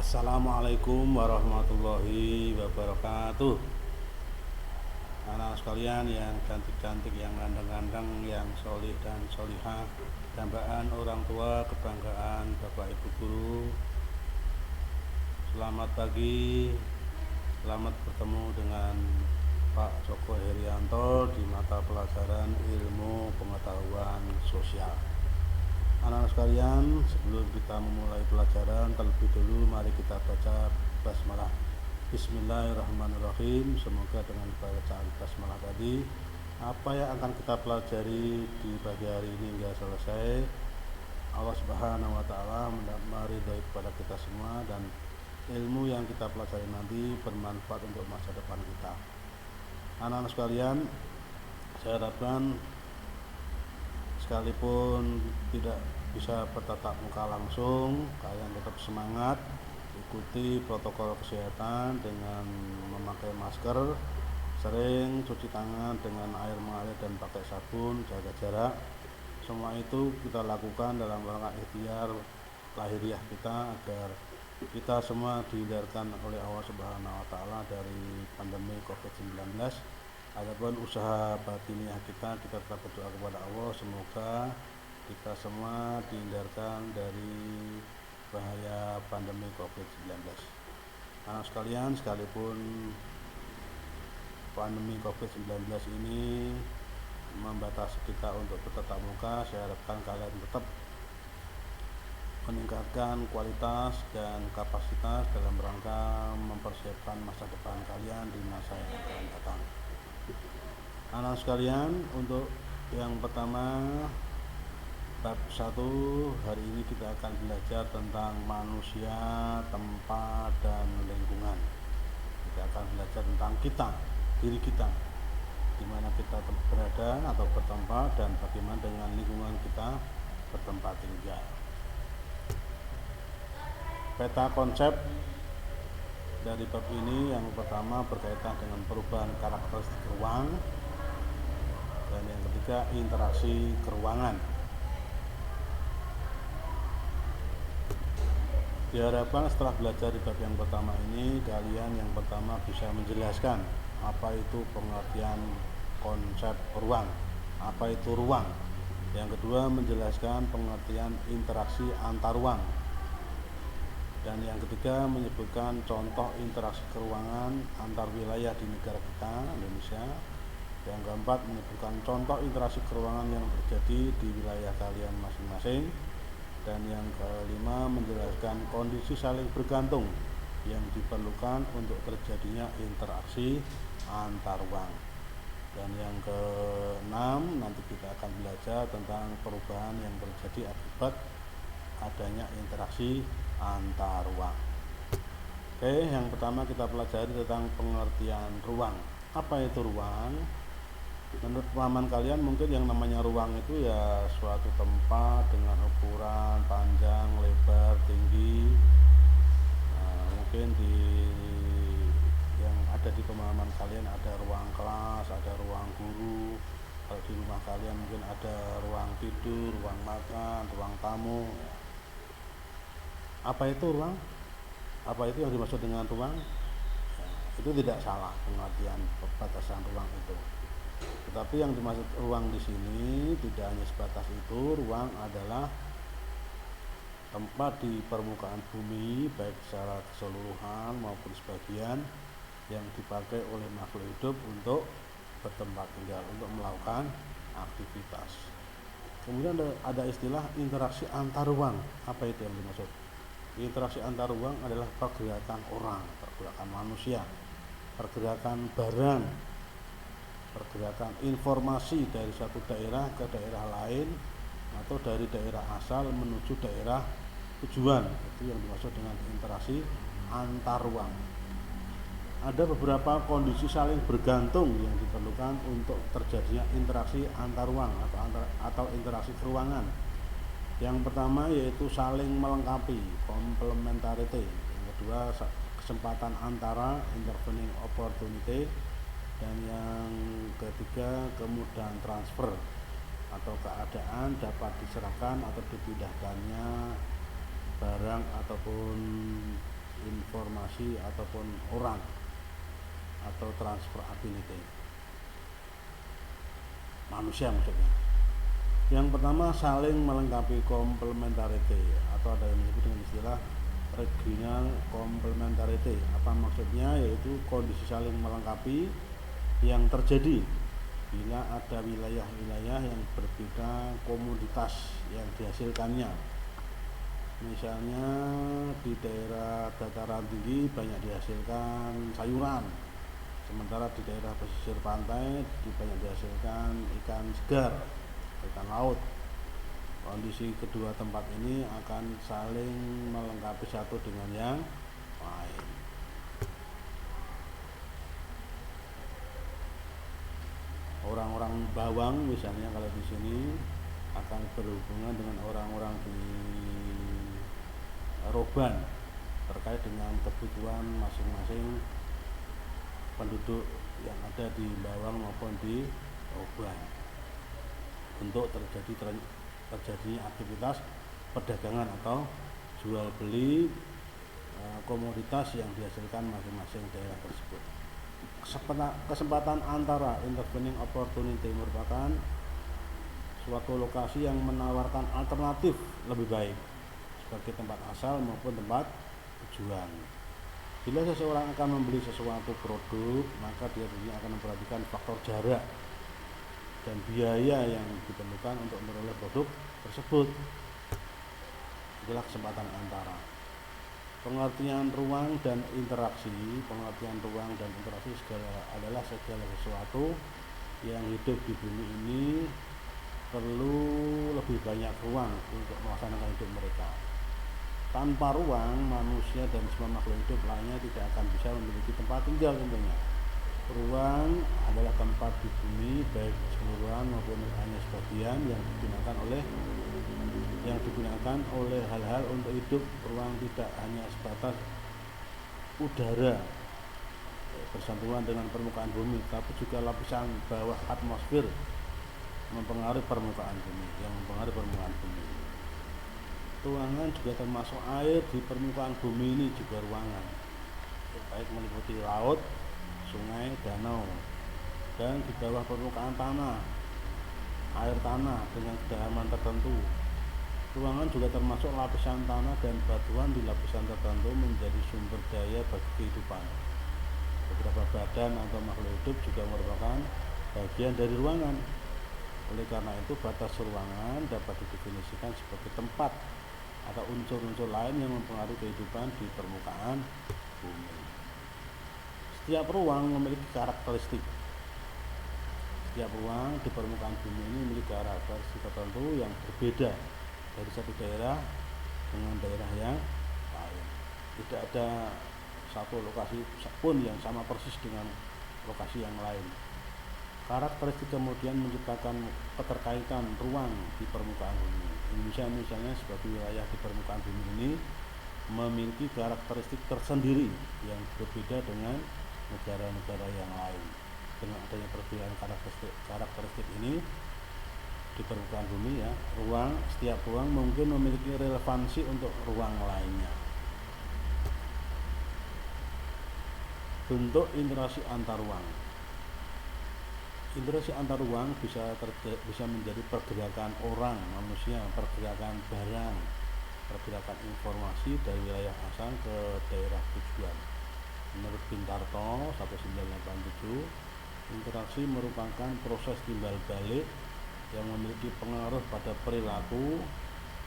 Assalamualaikum warahmatullahi wabarakatuh. Anak sekalian yang cantik-cantik, yang ganteng-ganteng, yang solih dan solihah, dambaan orang tua, kebanggaan Bapak Ibu Guru. Selamat pagi, selamat bertemu dengan Pak Joko Herianto di mata pelajaran ilmu pengetahuan sosial. Anak-anak sekalian, sebelum kita memulai pelajaran, terlebih dulu mari kita baca basmalah. Bismillahirrahmanirrahim. Semoga dengan bacaan basmalah tadi, apa yang akan kita pelajari di pagi hari ini hingga selesai, Allah Subhanahu wa Ta'ala meridhai kepada kita semua, dan ilmu yang kita pelajari nanti bermanfaat untuk masa depan kita. Anak-anak sekalian, saya harapkan sekalipun tidak bisa bertatap muka langsung, kalian tetap semangat, ikuti protokol kesehatan dengan memakai masker, sering cuci tangan dengan air mengalir dan pakai sabun, jaga jarak. Semua itu kita lakukan dalam rangka ikhtiar lahiriah kita agar kita semua dihindarkan oleh Allah Subhanahu wa Ta'ala dari pandemi COVID-19. Adapun usaha batiniah kita tetap berdoa kepada Allah, semoga kita semua dihindarkan dari bahaya pandemi COVID-19. Anak sekalian, sekalipun pandemi COVID-19 ini membatasi kita untuk bertatap muka, saya harapkan kalian tetap meningkatkan kualitas dan kapasitas dalam rangka mempersiapkan masa depan kalian di masa yang akan datang. Anak sekalian, untuk yang pertama, bab 1, hari ini kita akan belajar tentang manusia, tempat, dan lingkungan. Kita akan belajar tentang kita, diri kita, di mana kita berada atau bertempat, dan bagaimana dengan lingkungan kita bertempat tinggal. Peta konsep dari bab ini yang pertama berkaitan dengan perubahan karakteristik ruang, dan yang ketiga interaksi keruangan. Diharapkan setelah belajar di bab yang pertama ini, kalian yang pertama bisa menjelaskan apa itu pengertian konsep ruang, apa itu ruang. Yang kedua, menjelaskan pengertian interaksi antar ruang. Dan yang ketiga, menyebutkan contoh interaksi keruangan antar wilayah di negara kita, Indonesia. Yang keempat, menyebutkan contoh interaksi keruangan yang terjadi di wilayah kalian masing-masing. Dan yang kelima, menjelaskan kondisi saling bergantung yang diperlukan untuk terjadinya interaksi antar ruang. Dan yang keenam, nanti kita akan belajar tentang perubahan yang terjadi akibat adanya interaksi antar ruang. Oke, yang pertama kita pelajari tentang pengertian ruang. Apa itu ruang? Menurut pemahaman kalian, mungkin yang namanya ruang itu ya suatu tempat dengan ukuran panjang, lebar, tinggi. Mungkin yang ada di pemahaman kalian ada ruang kelas, ada ruang guru. Kalau di rumah kalian mungkin ada ruang tidur, ruang makan, ruang tamu. Apa itu ruang? Apa itu yang dimaksud dengan ruang? Itu tidak salah pengertian batasan ruang itu. Tetapi yang dimaksud ruang di sini tidak hanya sebatas itu. Ruang adalah tempat di permukaan bumi, baik secara keseluruhan maupun sebagian, yang dipakai oleh makhluk hidup untuk bertempat tinggal, untuk melakukan aktivitas. Kemudian ada istilah interaksi antar ruang. Apa itu yang dimaksud? Interaksi antar ruang adalah pergerakan orang, pergerakan manusia, pergerakan barang, pergerakan informasi dari satu daerah ke daerah lain, atau dari daerah asal menuju daerah tujuan. Itu yang dimaksud dengan interaksi antar ruang. Ada beberapa kondisi saling bergantung yang diperlukan untuk terjadinya interaksi antar ruang atau interaksi keruangan. Yang pertama yaitu saling melengkapi, complementarity. Yang kedua, kesempatan antara, intervening opportunity. Dan yang ketiga, kemudahan transfer atau keadaan dapat diserahkan atau dipindahkannya barang ataupun informasi ataupun orang atau transfer ability manusia maksudnya. Yang pertama, saling melengkapi, complementarity, atau ada yang menyebut dengan istilah regional complementarity. Apa maksudnya? Yaitu kondisi saling melengkapi yang terjadi bila ada wilayah-wilayah yang berbeda komoditas yang dihasilkannya. Misalnya di daerah dataran tinggi banyak dihasilkan sayuran, sementara di daerah pesisir pantai banyak dihasilkan ikan segar, ikan laut. Kondisi kedua tempat ini akan saling melengkapi satu dengan yang lain. Orang-orang bawang misalnya kalau di sini akan berhubungan dengan orang-orang di Roban terkait dengan kebutuhan masing-masing penduduk yang ada di Bawang maupun di Roban untuk terjadinya aktivitas perdagangan atau jual beli komoditas yang dihasilkan masing-masing daerah tersebut. Kesempatan antara intervening opportunity merupakan suatu lokasi yang menawarkan alternatif lebih baik sebagai tempat asal maupun tempat tujuan. Bila seseorang akan membeli sesuatu produk, maka dia tentunya akan memperhatikan faktor jarak dan biaya yang diperlukan untuk memperoleh produk tersebut. Itulah kesempatan antara. Pengertian ruang dan interaksi. Pengertian ruang dan interaksi adalah segala sesuatu yang hidup di bumi ini perlu lebih banyak ruang untuk melaksanakan hidup mereka. Tanpa ruang, manusia dan semua makhluk hidup lainnya tidak akan bisa memiliki tempat tinggal tentunya. Ruang adalah tempat di bumi, baik keseluruhan maupun hanya sebagian yang digunakan oleh hal-hal untuk hidup. Ruang tidak hanya sebatas udara bersentuhan dengan permukaan bumi, tapi juga lapisan bawah atmosfer mempengaruhi permukaan bumi. Ruangan juga termasuk air di permukaan bumi ini juga ruangan, baik meliputi laut, sungai, danau, dan di bawah permukaan tanah, air tanah dengan kedalaman tertentu. Ruangan juga termasuk lapisan tanah dan batuan di lapisan tertentu menjadi sumber daya bagi kehidupan. Beberapa badan atau makhluk hidup juga merupakan bagian dari ruangan. Oleh karena itu, batas ruangan dapat didefinisikan sebagai tempat atau unsur-unsur lain yang mempengaruhi kehidupan di permukaan bumi. Setiap ruang memiliki karakteristik. Setiap ruang di permukaan bumi ini memiliki karakteristik tertentu yang berbeda dari satu daerah dengan daerah yang lain. Tidak ada satu lokasi pun yang sama persis dengan lokasi yang lain. Karakteristik kemudian menciptakan keterkaitan ruang di permukaan bumi. Indonesia misalnya sebagai wilayah di permukaan bumi ini memiliki karakteristik tersendiri yang berbeda dengan negara-negara yang lain. Dengan adanya perbedaan karakteristik ini di permukaan bumi, ya, setiap ruang mungkin memiliki relevansi untuk ruang lainnya. Bentuk interaksi antar ruang. Interaksi antar ruang bisa menjadi pergerakan orang, manusia, pergerakan barang, pergerakan informasi dari wilayah asal ke daerah tujuan. Menurut Bintarto 1987, interaksi merupakan proses timbal balik yang memiliki pengaruh pada perilaku,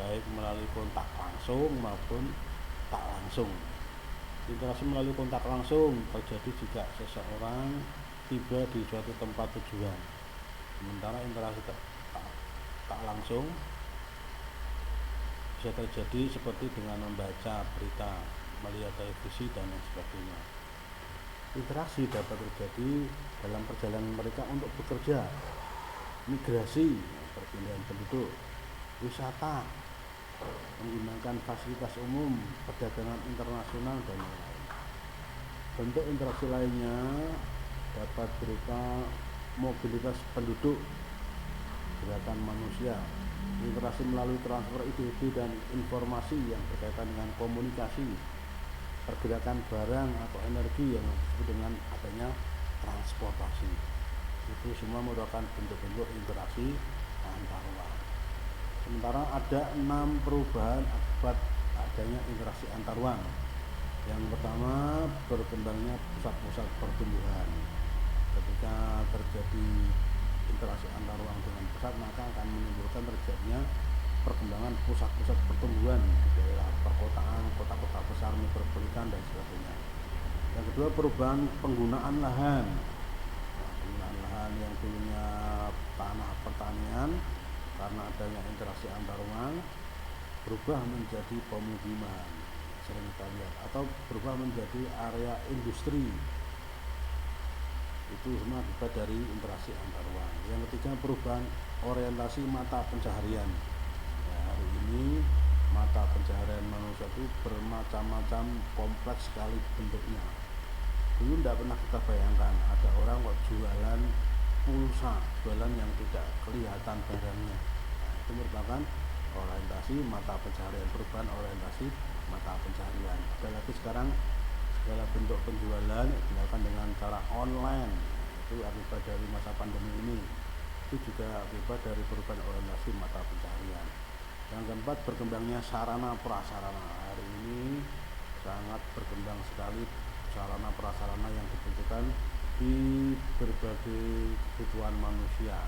baik melalui kontak langsung maupun tak langsung. Interaksi melalui kontak langsung terjadi jika seseorang tiba di suatu tempat tujuan, sementara interaksi tak langsung bisa terjadi seperti dengan membaca berita, melihat televisi, dan lain sebagainya. Interaksi dapat terjadi dalam perjalanan mereka untuk bekerja, migrasi, perpindahan penduduk, wisata, menggunakan fasilitas umum, perdagangan internasional, dan lain-lain. Bentuk interaksi lainnya dapat berupa mobilitas penduduk, gerakan manusia, interaksi melalui transfer ide dan informasi yang berkaitan dengan komunikasi, pergerakan barang atau energi yang disebut dengan adanya transportasi. Itu semua merupakan bentuk-bentuk interaksi antar ruang. Sementara ada 6 perubahan akibat adanya interaksi antar ruang. Yang pertama, berkembangnya pusat-pusat pertumbuhan. Ketika terjadi interaksi antar ruang dengan pusat, maka akan menimbulkan terjadinya perkembangan pusat-pusat pertumbuhan di daerah perkotaan, kota-kota besar, metropolitan dan sebagainya. Yang kedua, perubahan penggunaan lahan. Penggunaan lahan yang dulunya tanah pertanian, karena adanya interaksi antar ruang berubah menjadi pemukiman, sering kita lihat, atau berubah menjadi area industri. Itu semua akibat dari interaksi antar ruang. Yang ketiga, perubahan orientasi mata pencaharian. Ya, hari ini mata pencaharian manusia itu bermacam-macam, kompleks sekali bentuknya. Dulu tidak pernah kita bayangkan ada orang kok jualan pulsa, jualan yang tidak kelihatan barangnya. Nah, itu merupakan orientasi mata pencaharian, perubahan orientasi mata pencaharian. Apalagi sekarang segala bentuk penjualan dilakukan dengan cara online. Itu akibat dari masa pandemi ini. Itu juga akibat dari perubahan orientasi mata pencaharian. Yang keempat, berkembangnya sarana prasarana. Hari ini sangat berkembang sekali sarana prasarana yang dibutuhkan di berbagai kebutuhan manusia.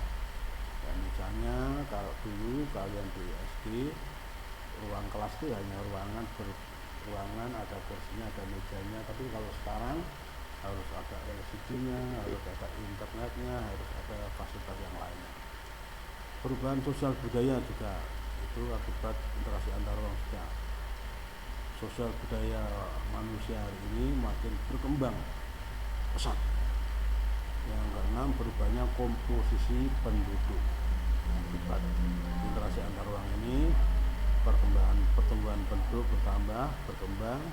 Dan misalnya kalau dulu kalian di SD, ruang kelas itu hanya ruangan ada kursinya, ada mejanya. Tapi kalau sekarang harus ada LCD-nya, harus ada internetnya, harus ada fasilitas yang lainnya. Perubahan sosial budaya juga itu akibat interaksi antar ruang juga. Sosial budaya manusia hari ini makin berkembang pesat. Yang keenam, berubahnya komposisi penduduk. Akibat interaksi antar ruang ini, pertumbuhan penduduk berkembang.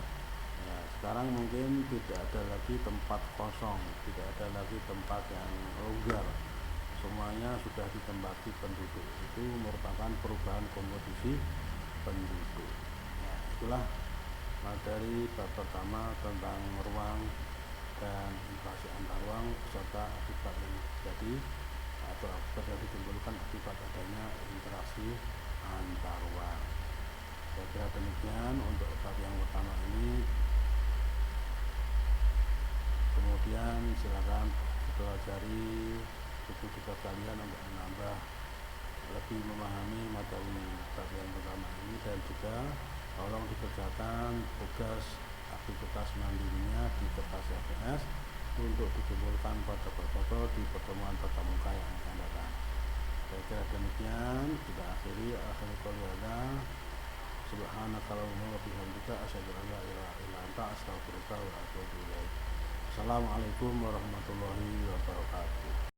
Ya, sekarang mungkin tidak ada lagi tempat kosong, tidak ada lagi tempat yang longgar. Semuanya sudah ditempati penduduk. Itu merupakan perubahan komposisi penduduk. Ya, itulah materi bab pertama tentang ruang dan interaksi antar ruang serta akibat yang terjadi atau akibat yang ditimbulkan akibat adanya interaksi antar ruang. Saya kira demikian untuk bab yang pertama ini. Kemudian silakan pelajari buku-buku kalian untuk menambah lebih memahami materi bab yang pertama ini, dan juga tolong dikerjakan tugas aktivitas mandirinya di kertas LPS untuk dikumpulkan pada protokol di pertemuan tatap muka yang akan datang. Saya kira demikian, kita akhiri. Akhirul qauli subhanakallahumma wa bihamdika asyhadu an la ilaha illa anta astaghfiruka wa atubu ilaik. Assalamualaikum warahmatullahi wabarakatuh.